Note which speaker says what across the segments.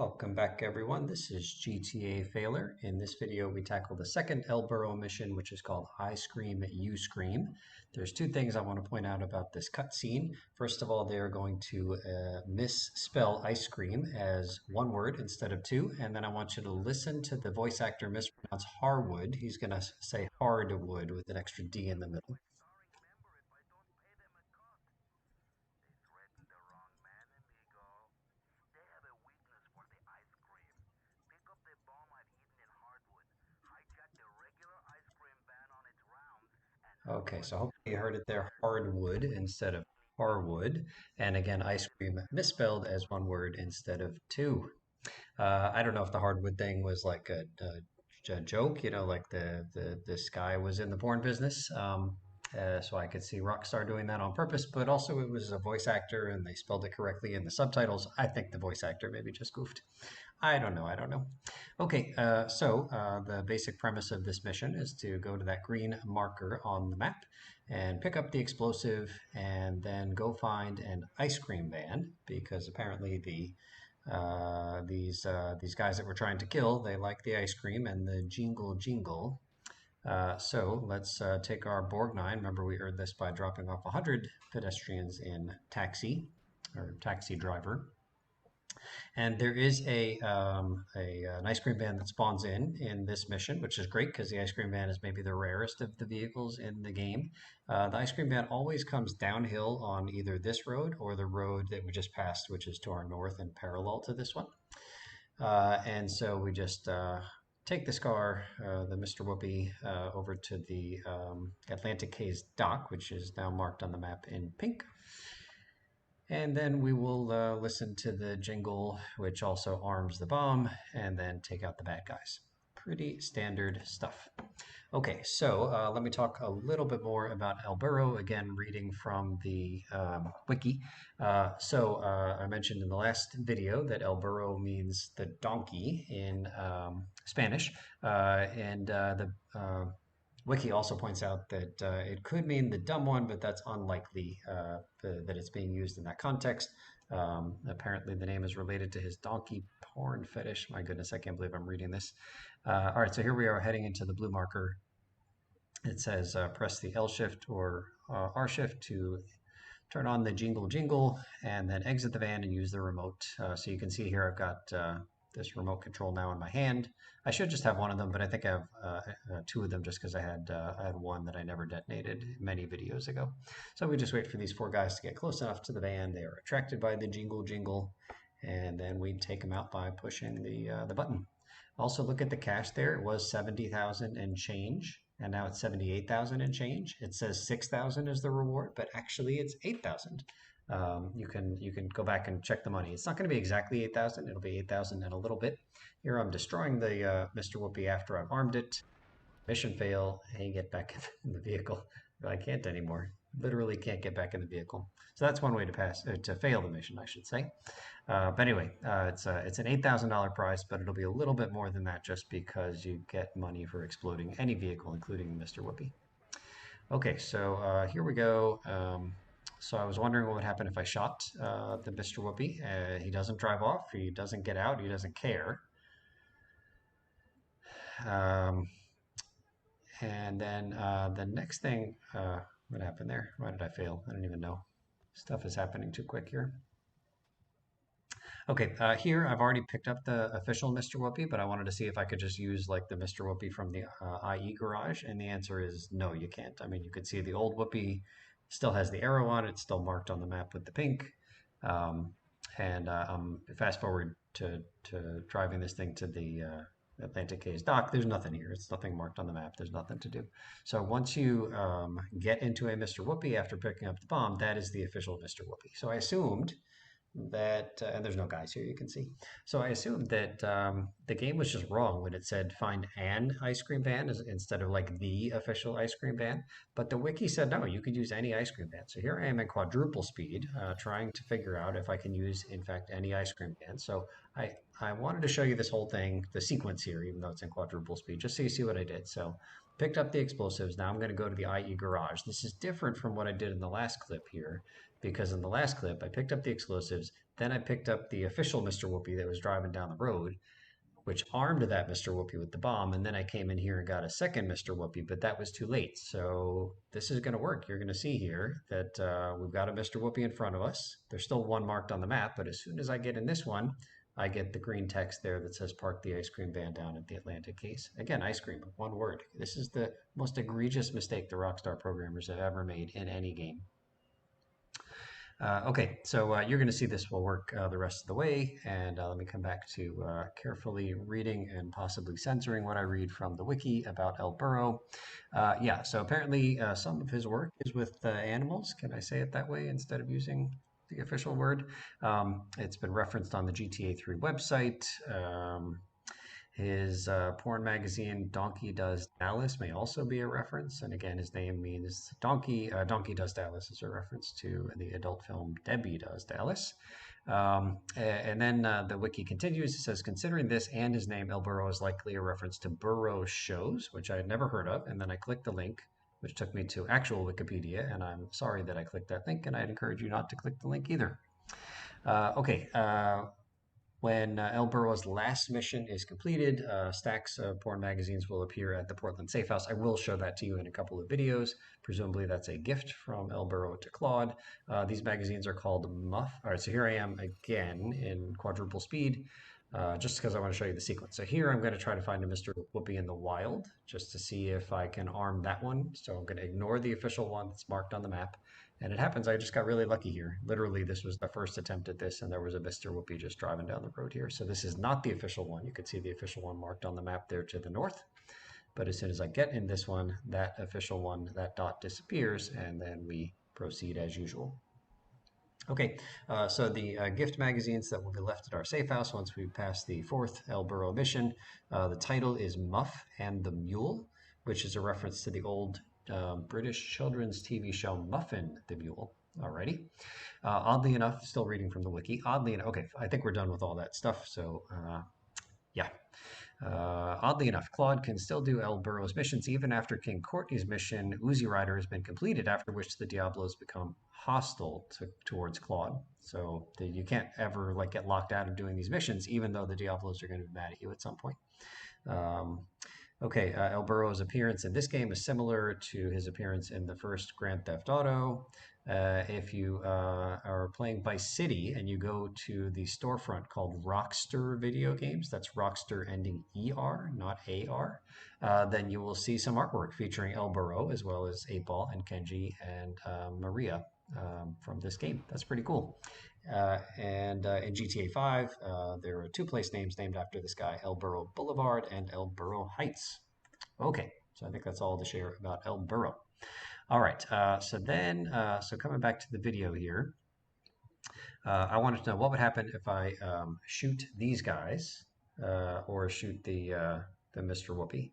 Speaker 1: Welcome back, everyone. This is GTA Failure. In this video, we tackle the second El Burro mission, which is called I Scream, You Scream. There's two things I want to point out about this cutscene. First of all, they are going to misspell ice cream as one word instead of two. And then I want you to listen to the voice actor mispronounce Harwood. He's going to say hardwood with an extra D in the middle. Okay, so hopefully you heard it there, hardwood instead of Harwood. And again, ice cream misspelled as one word instead of two. I don't know if the hardwood thing was like a joke, like this guy was in the porn business. So I could see Rockstar doing that on purpose, but also it was a voice actor and they spelled it correctly in the subtitles. I think the voice actor maybe just goofed. I don't know. I don't know. Okay, the basic premise of this mission is to go to that green marker on the map and pick up the explosive and then go find an ice cream van because apparently these guys that we're trying to kill, they like the ice cream and the jingle jingle. So let's take our Borg 9. Remember, we earned this by dropping off 100 pedestrians in taxi or taxi driver. And there is an ice cream van that spawns in this mission, which is great because the ice cream van is maybe the rarest of the vehicles in the game. The ice cream van always comes downhill on either this road or the road that we just passed, which is to our north and parallel to this one. And so we just take this car, the Mr. Whoopi, over to the Atlantic Quays dock, which is now marked on the map in pink. And then we will listen to the jingle, which also arms the bomb, and then take out the bad guys. Pretty standard stuff. Okay, so let me talk a little bit more about El Burro, again, reading from the wiki. I mentioned in the last video that El Burro means the donkey in Spanish, and the Wiki also points out that it could mean the dumb one, but that's unlikely that it's being used in that context. Apparently, the name is related to his donkey porn fetish. My goodness, I can't believe I'm reading this. All right, so here we are heading into the blue marker. It says press the L shift or R shift to turn on the jingle jingle and then exit the van and use the remote. So you can see here I've got this remote control now in my hand. I should just have one of them, but I think I have two of them just because I had one that I never detonated many videos ago. So we just wait for these four guys to get close enough to the van. They are attracted by the jingle jingle, and then we take them out by pushing the button. Also look at the cash there. It was 70,000 and change, and now it's 78,000 and change. It says 6,000 is the reward, but actually it's 8,000. You can go back and check the money. It's not going to be exactly 8,000. It'll be 8,000 and a little bit. Here I'm destroying the Mr. Whoopi after I've armed it. Mission fail. Hey, get back in the vehicle. But I can't anymore. Literally can't get back in the vehicle. So that's one way to fail the mission, I should say. But anyway, it's an $8,000 prize, but it'll be a little bit more than that just because you get money for exploding any vehicle, including Mr. Whoopi. Okay, so here we go. So I was wondering what would happen if I shot the Mr. Whoopi. He doesn't drive off. He doesn't get out. He doesn't care. And then the next thing, what happened there? Why did I fail? I don't even know. Stuff is happening too quick here. Okay, here I've already picked up the official Mr. Whoopi, but I wanted to see if I could just use like the Mr. Whoopi from the IE garage, and the answer is no, you can't. I mean, you could see the old Whoopi still has the arrow on it, still marked on the map with the pink. Fast forward to driving this thing to the Atlantic Quays dock, there's nothing here. It's nothing marked on the map. There's nothing to do. So once you get into a Mr. Whoopi after picking up the bomb, that is the official Mr. Whoopi. So I assumed that, and there's no guys here, you can see. So I assumed that the game was just wrong when it said find an ice cream van instead of like the official ice cream van. But the wiki said no, you could use any ice cream van. So here I am at quadruple speed, trying to figure out if I can use, in fact, any ice cream van. So I wanted to show you this whole thing, the sequence here, even though it's in quadruple speed, just so you see what I did. So picked up the explosives. Now I'm going to go to the IE garage. This is different from what I did in the last clip here because in the last clip I picked up the explosives, then I picked up the official Mr. Whoopi that was driving down the road, which armed that Mr. Whoopi with the bomb. And then I came in here and got a second Mr. Whoopi, but that was too late. So this is going to work. You're going to see here that we've got a Mr. Whoopi in front of us. There's still one marked on the map, but as soon as I get in this one, I get the green text there that says park the ice cream van down at the Atlantic case. Again, ice cream, one word. This is the most egregious mistake the Rockstar programmers have ever made in any game. Okay, so you're going to see this will work the rest of the way, and let me come back to carefully reading and possibly censoring what I read from the wiki about El Burro. Yeah, so apparently some of his work is with animals. Can I say it that way instead of using the official word? It's been referenced on the GTA 3 website. His porn magazine, Donkey Does Dallas, may also be a reference. And again, his name means donkey. Donkey Does Dallas is a reference to the adult film Debbie Does Dallas. And then the wiki continues. It says, considering this and his name, El Burro is likely a reference to Burro shows, which I had never heard of. And then I clicked the link, which took me to actual Wikipedia. And I'm sorry that I clicked that link, and I'd encourage you not to click the link either. Okay. When El Burro's last mission is completed, stacks of porn magazines will appear at the Portland Safe House. I will show that to you in a couple of videos. Presumably that's a gift from El Burro to Claude. These magazines are called Muff. All right, so here I am again in quadruple speed, just because I want to show you the sequence. So here I'm going to try to find a Mr. Whoopi in the wild, just to see if I can arm that one. So I'm going to ignore the official one that's marked on the map. And it happens, I just got really lucky here. Literally, this was the first attempt at this, and there was a Mr. Whoopi just driving down the road here. So this is not the official one. You can see the official one marked on the map there to the north. But as soon as I get in this one, that official one, that dot disappears, and then we proceed as usual. Okay, so the gift magazines that will be left at our safe house once we pass the fourth El Burro mission. The title is Muff and the Mule, which is a reference to the old British children's TV show Muffin the Mule. Alrighty. Oddly enough, still reading from the wiki. Oddly enough, okay, I think we're done with all that stuff. So yeah. Oddly enough, Claude can still do El Burro's missions even after King Courtney's mission, Uzi Rider, has been completed, after which the Diablos become hostile towards Claude. So you can't ever like get locked out of doing these missions, even though the Diablos are going to be mad at you at some point. Okay, El Burro's appearance in this game is similar to his appearance in the first Grand Theft Auto. If you are playing Vice City and you go to the storefront called Rockster Video Games, that's Rockster ending ER, not AR, then you will see some artwork featuring El Burro, as well as 8-Ball and Kenji and Maria from this game. That's pretty cool. And in GTA 5, there are two place names named after this guy, El Burro Boulevard and El Burro Heights. Okay, so I think that's all to share about El Burro. All right, so coming back to the video here, I wanted to know what would happen if I shoot these guys or shoot the Mr. Whoopi.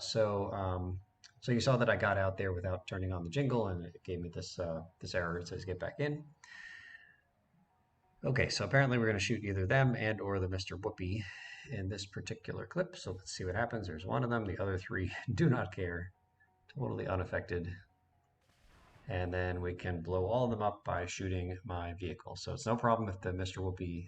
Speaker 1: So you saw that I got out there without turning on the jingle, and it gave me this this error. It says get back in. Okay, so apparently we're going to shoot either them and or the Mr. Whoopi in this particular clip. So let's see what happens. There's one of them. The other three do not care. Totally unaffected. And then we can blow all of them up by shooting my vehicle. So it's no problem if the Mr. Whoopi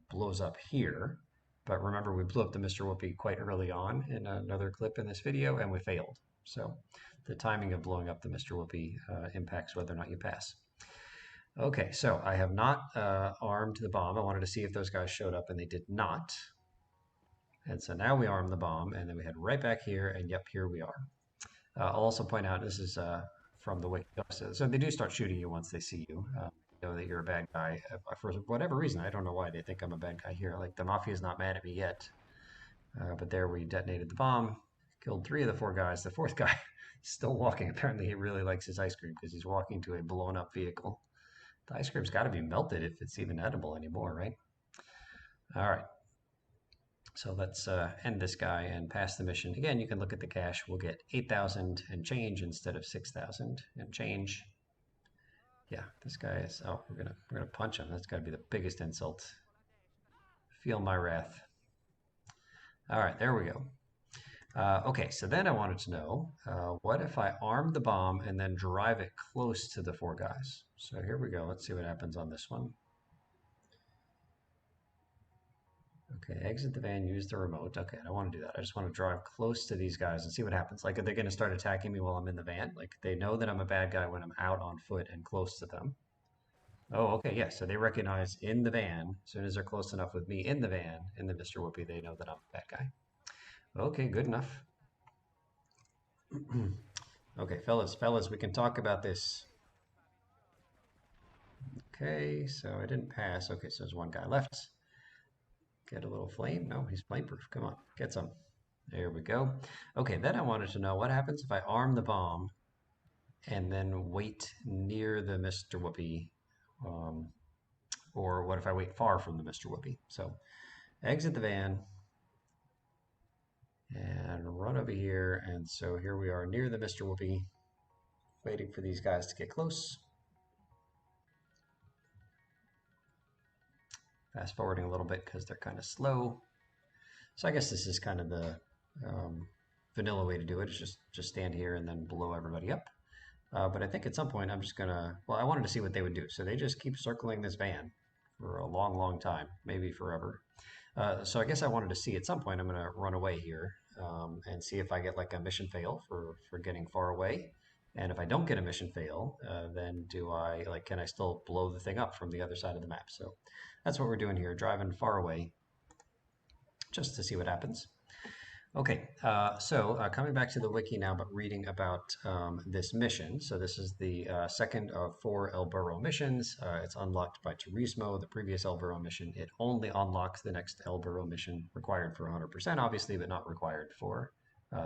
Speaker 1: blows up here. But remember, we blew up the Mr. Whoopi quite early on in another clip in this video, and we failed. So the timing of blowing up the Mr. Whoopi impacts whether or not you pass. Okay, so I have not armed the bomb. I wanted to see if those guys showed up, and they did not. And so now we arm the bomb, and then we head right back here, and yep, here we are. I'll also point out, this is from the wiki. So they do start shooting you once they see you. Know that you're a bad guy. For whatever reason, I don't know why they think I'm a bad guy here. Like, the Mafia is not mad at me yet. But there we detonated the bomb, killed 3 of the 4 guys. The 4th guy is still walking. Apparently he really likes his ice cream because he's walking to a blown up vehicle. The ice cream's got to be melted if it's even edible anymore, right? All right. So let's end this guy and pass the mission. Again, you can look at the cash. We'll get 8,000 and change instead of 6,000 and change. Yeah, this guy is. Oh, we're gonna punch him. That's got to be the biggest insult. Feel my wrath. All right, there we go. Okay, so then I wanted to know, what if I arm the bomb and then drive it close to the four guys? So here we go. Let's see what happens on this one. Okay, exit the van, use the remote. Okay, I don't want to do that. I just want to drive close to these guys and see what happens. Like, are they going to start attacking me while I'm in the van? Like, they know that I'm a bad guy when I'm out on foot and close to them. Oh, okay, yeah. So they recognize in the van, as soon as they're close enough with me in the van, in the Mr. Whoopi, they know that I'm a bad guy. Okay, good enough. Okay, fellas, we can talk about this. Okay, so I didn't pass. Okay, so there's one guy left. Get a little flame. No, he's flame proof. Come on, get some. There we go. Okay, then I wanted to know what happens if I arm the bomb and then wait near the Mr. Whoopi, um, or what if I wait far from the Mr. Whoopi? So exit the van and run over here. And so here we are near the Mr. Whoopi, waiting for these guys to get close. Fast forwarding a little bit because they're kind of slow. So I guess this is kind of the vanilla way to do it. Is just stand here and then blow everybody up. But I think at some point I'm just gonna, well, I wanted to see what they would do. So they just keep circling this van for a long, long time, maybe forever. So I guess I wanted to see at some point I'm gonna run away here and see if I get like a mission fail for getting far away. And if I don't get a mission fail, then do I like can I still blow the thing up from the other side of the map? So that's what we're doing here, driving far away just to see what happens. Okay, so coming back to the wiki now, but reading about this mission. So this is the second of 4 El Burro missions. It's unlocked by Turismo. The previous El Burro mission, it only unlocks the next El Burro mission, required for 100%, obviously, but not required for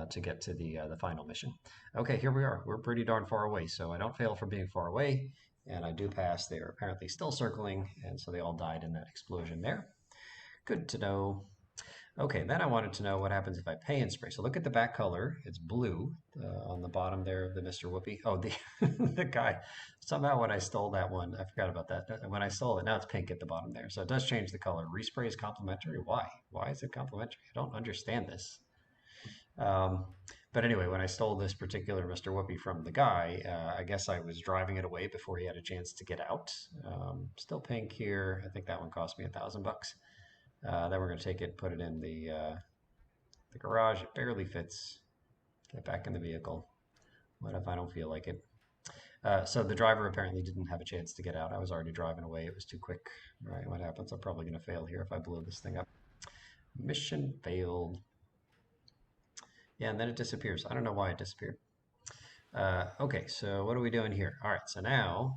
Speaker 1: to get to the final mission. Okay, here we are. We're pretty darn far away, so I don't fail for being far away, and I do pass. They are apparently still circling, and so they all died in that explosion there. Good to know. Okay, then I wanted to know what happens if I pay and spray. So look at the back color. It's blue on the bottom there of the Mr. Whoopi. Oh, the the guy. Somehow when I stole that one, I forgot about that. When I stole it, now it's pink at the bottom there. So it does change the color. Respray is complimentary. Why? Why is it complimentary? I don't understand this. Um, but anyway, when I stole this particular Mr. Whoopi from the guy, I guess I was driving it away before he had a chance to get out. Still pink here. I think that one cost me $1,000. Then we're going to take it, put it in the garage. It barely fits. Get back in the vehicle. What if I don't feel like it? So the driver apparently didn't have a chance to get out. I was already driving away. It was too quick. All right, what happens? I'm probably going to fail here if I blow this thing up. Mission failed. Yeah, and then it disappears. I don't know why it disappeared. Okay, so what are we doing here? All right, so now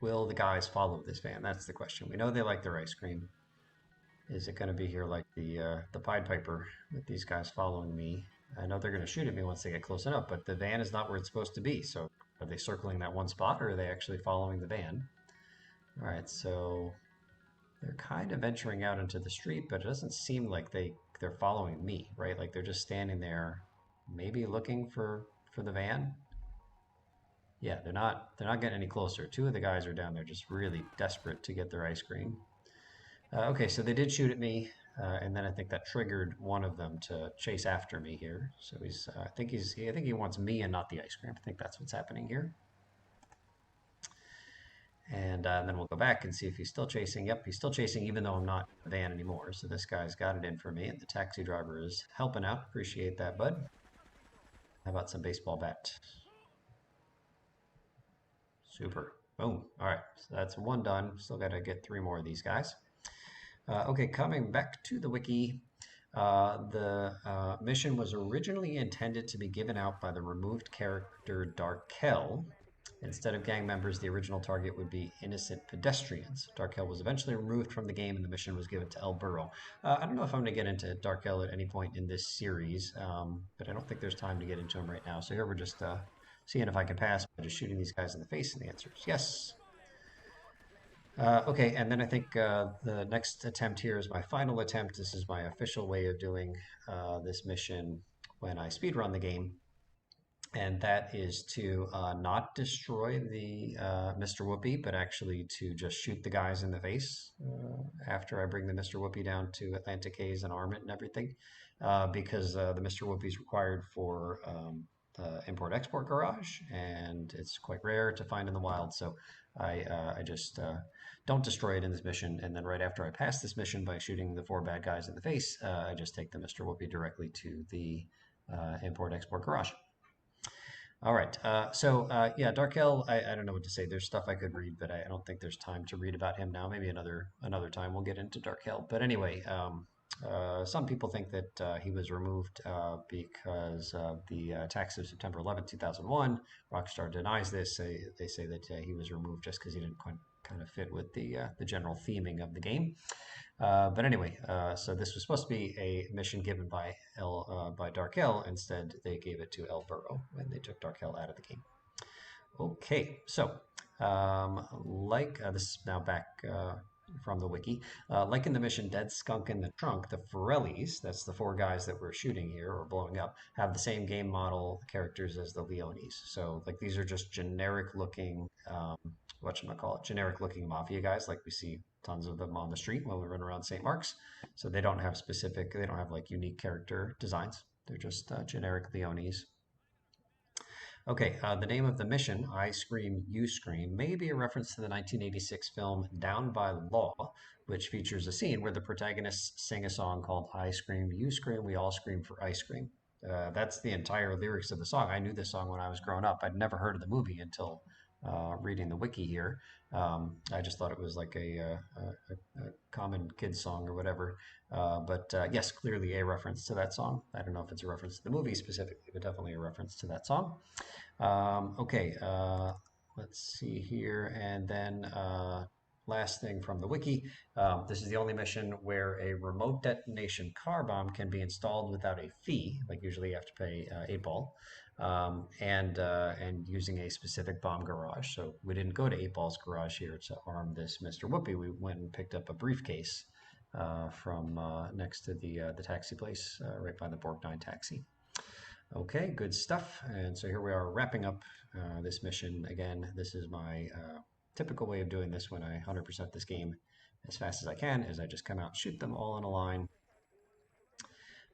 Speaker 1: will the guys follow this van? That's the question. We know they like their ice cream. Is it going to be here like the Pied Piper with these guys following me? I know they're going to shoot at me once they get close enough, but the van is not where it's supposed to be. So are they circling that one spot, or are they actually following the van? All right, so they're kind of venturing out into the street, but it doesn't seem like they're following me, right? Like they're just standing there, maybe looking for the van. Yeah, they're not getting any closer. Two of the guys are down there just really desperate to get their ice cream. Okay, so they did shoot at me, and then I think that triggered one of them to chase after me here. So I think he wants me and not the ice cream. I think that's what's happening here. And then we'll go back and see if he's still chasing. Yep, he's still chasing, even though I'm not in the van anymore. So this guy's got it in for me, and the taxi driver is helping out. Appreciate that, bud. How about some baseball bat? Super. Boom. All right, so that's one done. Still got to get 3 more of these guys. Okay, coming back to the wiki, the mission was originally intended to be given out by the removed character Darkel. Instead of gang members, the original target would be innocent pedestrians. Darkel was eventually removed from the game and the mission was given to El Burro. I don't know if I'm going to get into Darkel at any point in this series, but I don't think there's time to get into him right now. So here we're just seeing if I can pass by just shooting these guys in the face, and the answer is yes. Okay, and then I think the next attempt here is my final attempt. This is my official way of doing this mission when I speedrun the game. and that is to not destroy the Mr. Whoopi, but actually to just shoot the guys in the face after I bring the Mr. Whoopi down to Atlantic Haze and arm it and everything, because the Mr. Whoopi is required for import-export garage, and it's quite rare to find in the wild. So I just don't destroy it in this mission, and then right after I pass this mission by shooting the 4 bad guys in the face, I just take the Mr. Whoopi directly to the import-export garage. All right. Yeah, Darkel. I don't know what to say. There's stuff I could read, but I don't think there's time to read about him now. Maybe another time we'll get into Darkel. But anyway, some people think that he was removed because of the attacks of September 11th, 2001. Rockstar denies this. They say that he was removed just because he didn't quite kind of fit with the general theming of the game. But anyway, so this was supposed to be a mission given by Darkel. Instead, they gave it to El Burrow when they took Darkel out of the game. Okay, so this is now back from the wiki. Like in the mission Dead Skunk in the Trunk, the Forellis, that's the 4 guys that we're shooting here or blowing up, have the same game model characters as the Leonis. So like these are just generic looking, whatchamacallit, generic looking mafia guys. Like we see tons of them on the street when we run around St. Mark's. So they don't have like unique character designs. They're just generic Leonis. Okay, the name of the mission, I Scream, You Scream, may be a reference to the 1986 film Down by Law, which features a scene where the protagonists sing a song called I Scream, You Scream, We All Scream for Ice Cream. That's the entire lyrics of the song. I knew this song when I was growing up. I'd never heard of the movie until reading the wiki here. I just thought it was like a common kids song or whatever. But yes, clearly a reference to that song. I don't know if it's a reference to the movie specifically, but definitely a reference to that song. Okay, let's see here. And then last thing from the wiki. This is the only mission where a remote detonation car bomb can be installed without a fee. Like usually you have to pay 8 ball. And using a specific bomb garage. So we didn't go to 8 Ball's garage here to arm this Mr. Whoopi. We went and picked up a briefcase from next to the taxi place, right by the Borgnine taxi. Okay, good stuff. And so here we are wrapping up this mission. Again, this is my typical way of doing this when I 100% this game as fast as I can, is I just come out, shoot them all in a line.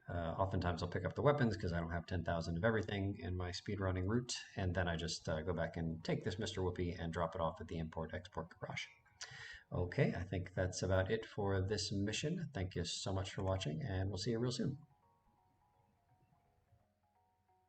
Speaker 1: Oftentimes I'll pick up the weapons because I don't have 10,000 of everything in my speedrunning route, and then I just go back and take this Mr. Whoopi and drop it off at the import-export garage. Okay, I think that's about it for this mission. Thank you so much for watching, and we'll see you real soon.